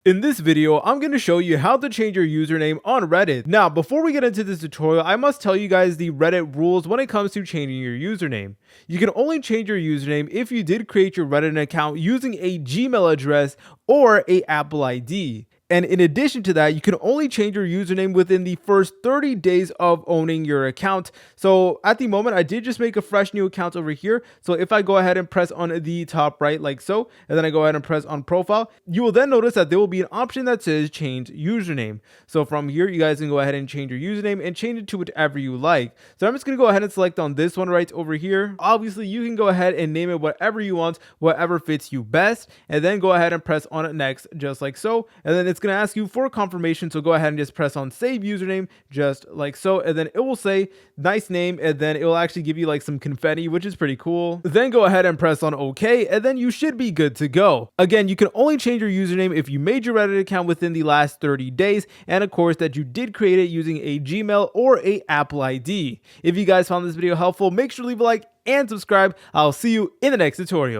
In this video, I'm going to show you how to change your username on Reddit. Now, before we get into this tutorial, I must tell you guys the Reddit rules when it comes to changing your username. You can only change your username if you did create your Reddit account using a Gmail address or a Apple ID. And in addition to that, you can only change your username within the first 30 days of owning your account. So at the moment, I did just make a fresh new account over here. So if I go ahead and press on the top right like so, and then I go ahead and press on profile, you will then notice that there will be an option that says change username. So from here, you guys can go ahead and change your username and change it to whatever you like. So I'm just going to go ahead and select on this one right over here. Obviously, you can go ahead and name it whatever you want, whatever fits you best, and then go ahead and press on next just like so. And then it's going to ask you for confirmation, so go ahead and just press on save username just like so, and then it will say nice name, and then it will actually give you like some confetti, which is pretty cool. Then go ahead and press on OK, and then you should be good to go. Again, you can only change your username if you made your Reddit account within the last 30 days, and of course that you did create it using a Gmail or a Apple ID. If you guys found this video helpful, make sure to leave a like and subscribe. I'll see you in the next tutorial.